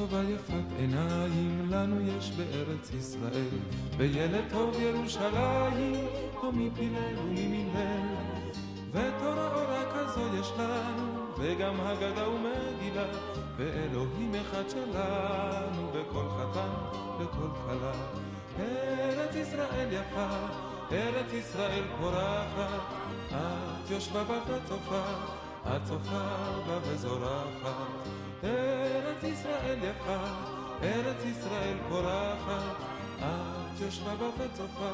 טובה יפת עיניים לנו יש בארץ ישראל, וילד טוב ירושלים, או מפילל וממילל, ותורה אורה כזו יש לנו, וגם הגדה ומגילה, ואלוהים אחד שלנו, וכל חתן וכל כלה. ארץ ישראל יפה, ארץ ישראל פורחת, את יושבה בה וצופה, את צופה בה וזורחת. ארץ ישראל יפה, ארץ ישראל פורחת, את יושבה בה וצופה,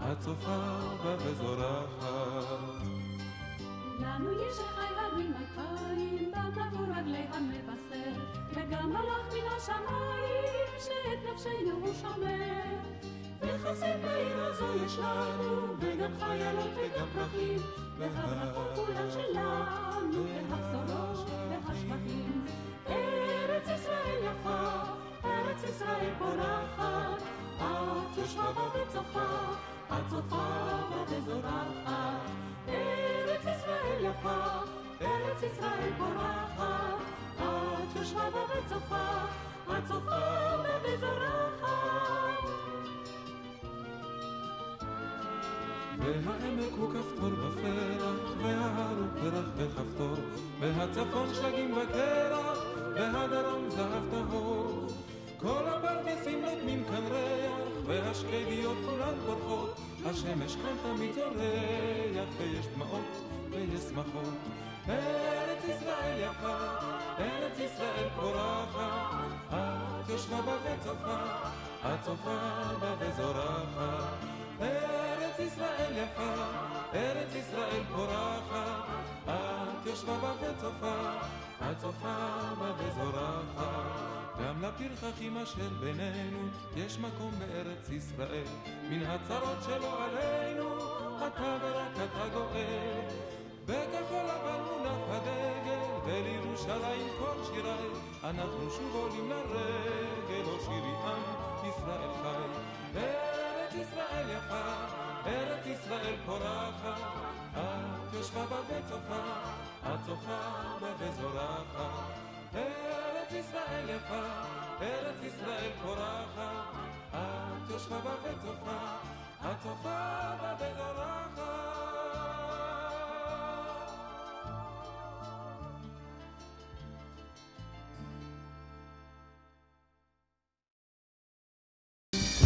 את צופה בה וזורחת. לנו יש חי הרים 200, במבוא רגלי המבשר, וגם מלאך מן השמיים, שאת נפשנו הוא שומר. וחסד בעיר הזו יש לנו, וגם חיילות וגם פרחים, והברכות כולן שלנו, והבשורות והשבחים. ארץ ישראל יפה, ארץ ישראל פורחת, את יושבה בה וצופה, את צופה בה וזורחת. ארץ ישראל יפה, ארץ ישראל פורחת, את יושבה בה וצופה, את צופה בה וזורחת. והעמק הוא כפתור בפרח, וההר הוא פרח וכפתור, והצפון שלגים וקרח, והדרום זהב טהור. כל הפרדסים נותנים כאן ריח, והשקדיות כולן פורחות, השמש כאן תמיד זורח, ויש דמעות ויש שמחות. ארץ ישראל יפה, ארץ ישראל פורחת, את יושבה בה וצופה, את צופה בה וזורחת. ארץ ישראל יפה, ארץ ישראל פורחת, את יושבה בה וצופה, את צופה בה וזורחת. גם לפרחחים אשר בינינו יש מקום בארץ ישראל, מן הצרות שלו עלינו אתה ורק אתה גואל. בכחול לבן מונף הדגל, ולירושלים כל שירי, אנחנו שוב עולים לרגל, או שירי עם ישראל חי. ארץ ישראל יפה, ארץ ישראל פורחת, את יושבה בה וצופה, את צופה בה וזורחת. ארץ ישראל יפה, ארץ ישראל פורחת, את יושבה בה וצופה, את צופה בה וזורחת.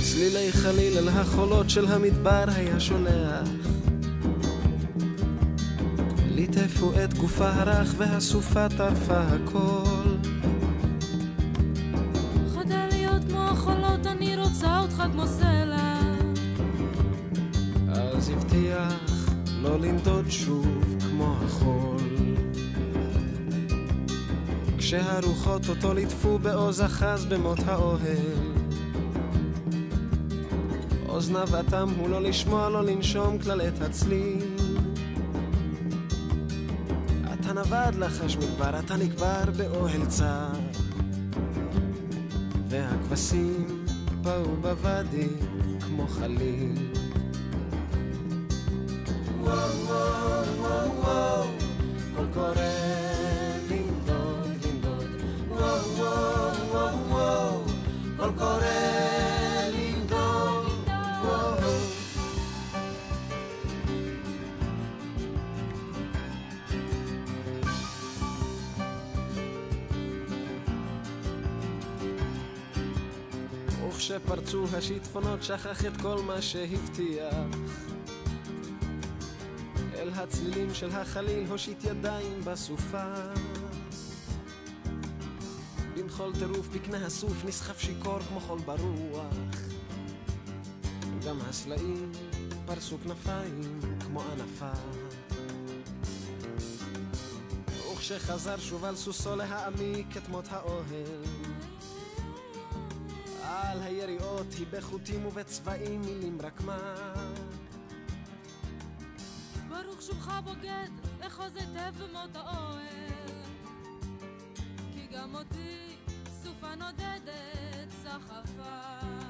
צלילי חליל על החולות של המדבר היה שולח, ליטפו את גופה הרך והסופה טרפה הכל. חדל להיות כמו החולות, אני רוצה אותך כמו סלע. אז הבטיח לא לנדוד שוב כמו החול, כשהרוחות אותו ליטפו בעוז אחז במות האוהל. אוזניו אטם הוא לא לשמוע, לא לנשום כלל את הצליל. אתה נבד לחש מדבר, אתה נקבר באוהל צר, והכבשים באו בוואדי כמו חליל. וואו וואו וואו וואו, קול קורא לנדוד לנדוד. וואו וואו וואו וואו, קול קורא שפרצו השיטפונות שכח את כל מה שהבטיח, אל הצלילים של החליל הושיט ידיים בסופה. במחול טירוף בקנה הסוף נסחף שיקור כמו חול ברוח, גם הסלעים פרסו כנפיים כמו ענפה. וכשחזר שוב על סוסו להעמיק את מות האוהל, על היריעות היא בחוטים ובצבעים מילים רק מה. ברוך שובך בוגד, אחוז היטב במות האוהל, כי גם אותי סופה נודדת סחפה.